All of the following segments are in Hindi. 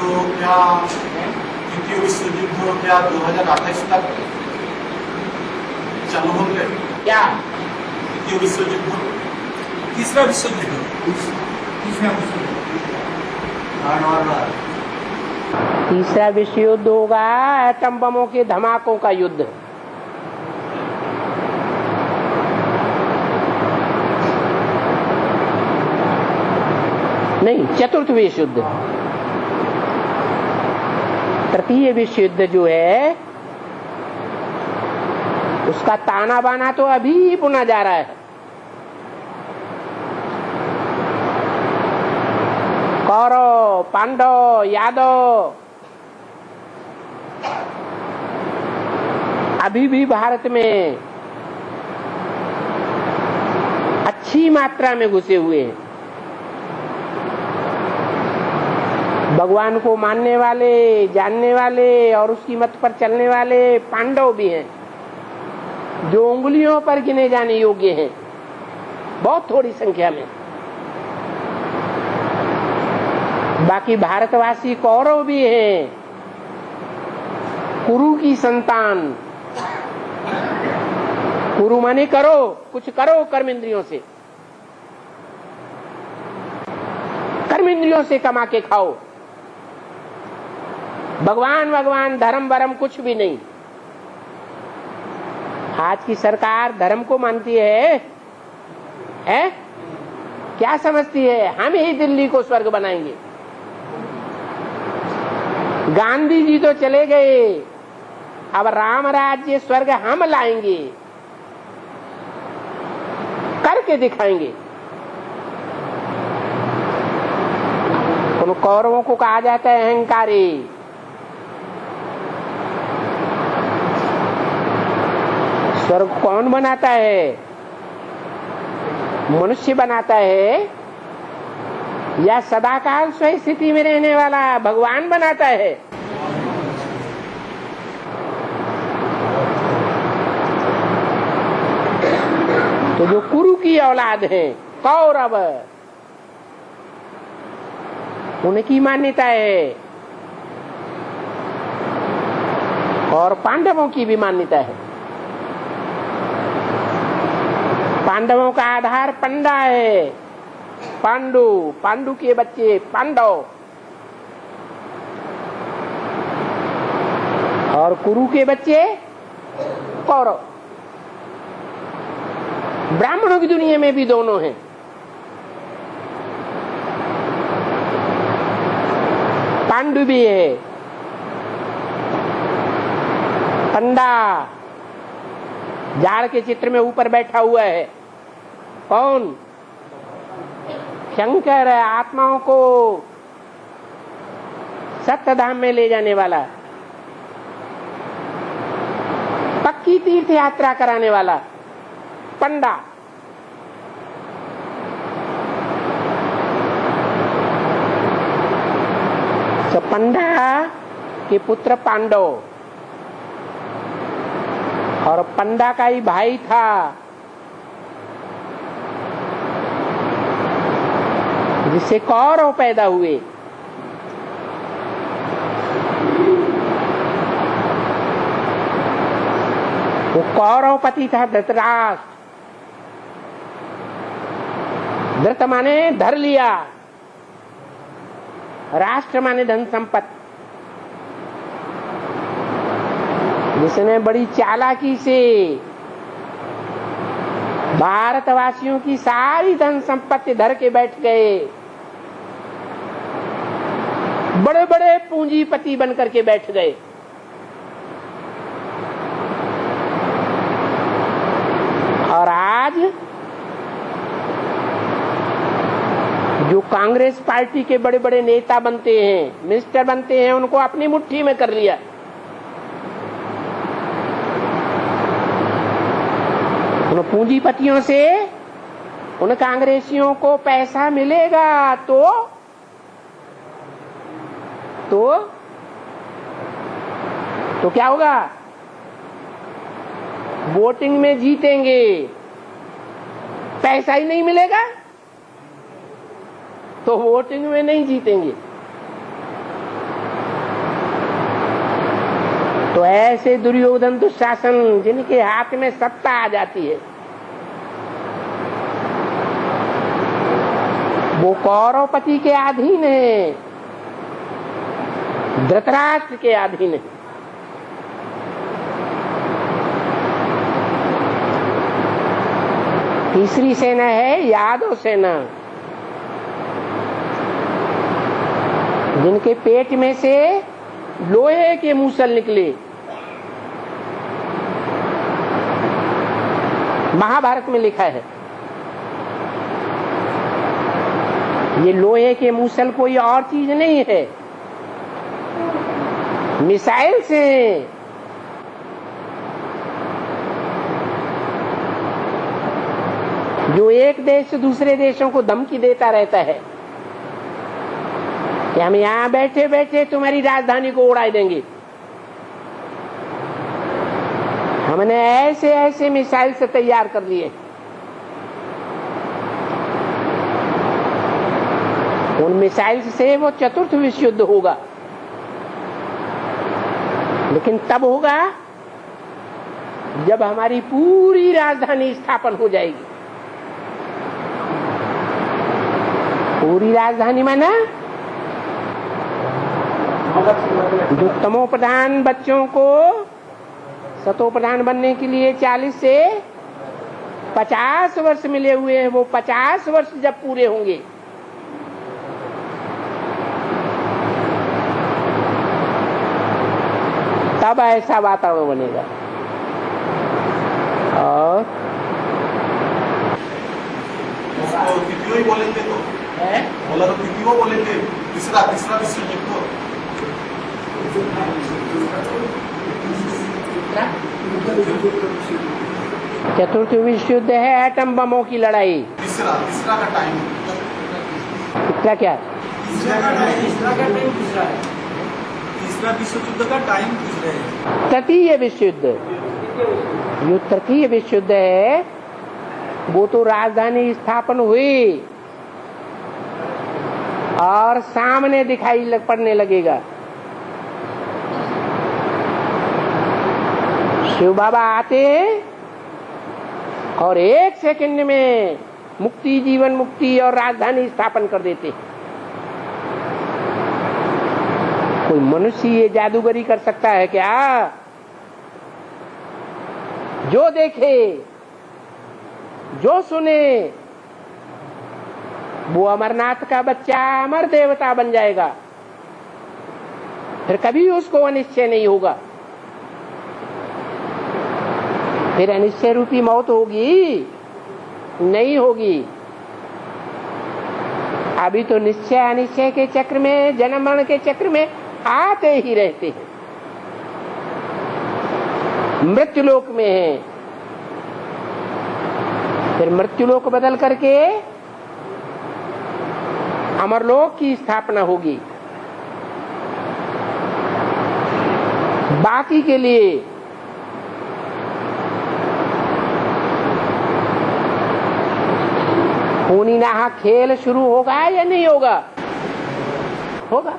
क्या द्वितीय विश्व युद्ध क्या 2028 तक चालू होंगे? क्या द्वितीय विश्व युद्ध, तीसरा विश्व युद्ध, तीसरा विश्व युद्ध होगा एटम बमों के धमाकों का युद्ध। नहीं, चतुर्थ विश्व युद्ध। तृतीय विश्व युद्ध जो है उसका ताना बाना तो अभी बुना जा रहा है। कौरव, पांडव, यादव अभी भी भारत में अच्छी मात्रा में घुसे हुए हैं। भगवान को मानने वाले, जानने वाले और उसकी मत पर चलने वाले पांडव भी हैं, जो उंगलियों पर गिने जाने योग्य हैं, बहुत थोड़ी संख्या में। बाकी भारतवासी कौरव भी हैं, कुरु की संतान। कुरु माने करो, कुछ करो कर्म इंद्रियों से, कर्म इंद्रियों से कमा के खाओ। भगवान भगवान धर्म वरम कुछ भी नहीं। आज की सरकार धर्म को मानती है? क्या समझती है? हम ही दिल्ली को स्वर्ग बनाएंगे। गांधी जी तो चले गए, अब राम राज्य स्वर्ग हम लाएंगे, करके दिखाएंगे। उन कौरवों को कहा जाता है अहंकारी। स्वर्ग कौन बनाता है? मनुष्य बनाता है या सदाकाल स्व स्थिति में रहने वाला भगवान बनाता है? तो जो कुरु की औलाद है कौरव, उनकी मान्यता है और पांडवों की भी मान्यता है। पांडवों का आधार पंडा है, पांडु, पांडु के बच्चे पांडव, और कुरु के बच्चे कौरव। ब्राह्मणों की दुनिया में भी दोनों हैं। पांडु भी है, पंडा जाड़ के चित्र में ऊपर बैठा हुआ है। कौन? शंकर, आत्माओं को सत्य धाम में ले जाने वाला, पक्की तीर्थ यात्रा कराने वाला पंडा। तो पंडा के पुत्र पांडव, और पंडा का ही भाई था जिससे कौरव पैदा हुए। वो कौरवपति था धृतराष्ट्र। धृत माने धर लिया, राष्ट्र माने धन संपत्ति। जिसने बड़ी चालाकी से भारतवासियों की सारी धन संपत्ति धर के बैठ गए, बड़े बड़े पूंजीपति बनकर के बैठ गए। और आज जो कांग्रेस पार्टी के बड़े बड़े नेता बनते हैं, मिनिस्टर बनते हैं, उनको अपनी मुट्ठी में कर लिया। उन पूंजीपतियों से, उन कांग्रेसियों को पैसा मिलेगा तो क्या होगा? वोटिंग में जीतेंगे। पैसा ही नहीं मिलेगा तो वोटिंग में नहीं जीतेंगे। तो ऐसे दुर्योधन दुशासन जिनके हाथ में सत्ता आ जाती है, वो कौरवपति के अधीन है, धृतराष्ट्र के अधीन है। तीसरी सेना है यादव सेना, जिनके पेट में से लोहे के मूसल निकले। महाभारत में लिखा है ये लोहे के मूसल कोई और चीज नहीं है, मिसाइल से जो एक देश से दूसरे देशों को धमकी देता रहता है कि हम यहां बैठे बैठे तुम्हारी राजधानी को उड़ा देंगे। हमने ऐसे ऐसे मिसाइल से तैयार कर लिए, उन मिसाइल से वो चतुर्थ विश्व युद्ध होगा, लेकिन तब होगा जब हमारी पूरी राजधानी स्थापन हो जाएगी। पूरी राजधानी माना जो तमोप्रधान बच्चों को सतोप्रधान बनने के लिए 40 से 50 वर्ष मिले हुए हैं, वो 50 वर्ष जब पूरे होंगे तब ऐसा वातावरण बनेगा। और तिथियों ही बोलेंगे तो बोला तो तिथियों बोलेंगे, तीसरा विश्व युद्ध चतुर्थ विश्व युद्ध है एटम बमों की लड़ाई। तीसरा का टाइम तीसरा क्या? तीसरा विश्व युद्ध का टाइम पूछ रहे हैं। तृतीय विश्व युद्ध, जो तृतीय विश्व युद्ध है वो तो राजधानी स्थापन हुई और सामने दिखाई पड़ने लगेगा। शिव बाबा आते और 1 सेकंड में मुक्ति, जीवन मुक्ति और राजधानी स्थापन कर देते। कोई मनुष्य ये जादूगरी कर सकता है क्या? जो देखे जो सुने वो अमरनाथ का बच्चा अमर देवता बन जाएगा, फिर कभी उसको अनिश्चय नहीं होगा। फिर अनिश्चय रूपी मौत होगी? नहीं होगी। अभी तो निश्चय अनिश्चय के चक्र में, जन्म मरण के चक्र में आते ही रहते हैं। मृत्युलोक में है, फिर मृत्युलोक बदल करके अमरलोक की स्थापना होगी। बाकी के लिए खूनी नाहक खेल शुरू होगा या नहीं होगा? होगा।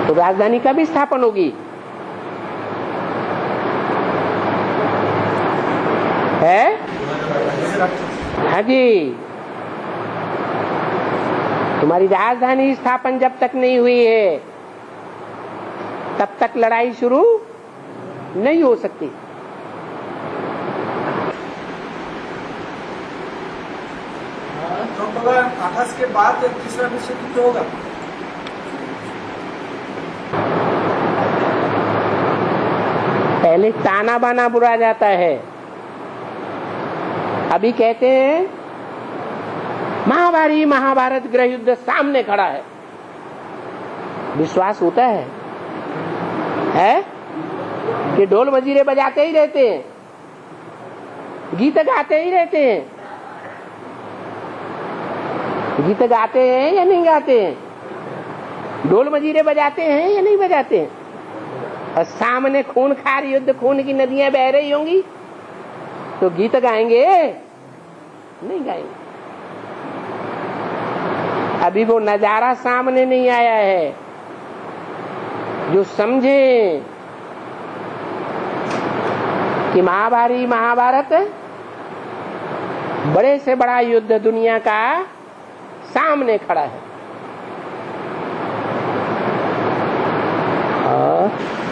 तो राजधानी कब स्थापन होगी? है? हाँ जी, तुम्हारी राजधानी स्थापन जब तक नहीं हुई है तब तक लड़ाई शुरू नहीं हो सकती। तो 28 के बाद तीसरा विश्व युद्ध होगा। पहले ताना बाना बुरा जाता है, अभी कहते हैं महाभारी महाभारत गृह युद्ध सामने खड़ा है। विश्वास होता है कि ढोल मजीरे बजाते ही रहते हैं, गीत गाते ही रहते हैं। गीत गाते हैं या नहीं गाते हैं? ढोल मजीरे बजाते हैं या नहीं बजाते हैं? और सामने खूनखार युद्ध, खून की नदियां बह रही होंगी तो गीत गाएंगे? नहीं गाएंगे। अभी वो नजारा सामने नहीं आया है। जो समझे कि महाभारत बड़े से बड़ा युद्ध दुनिया का सामने खड़ा है।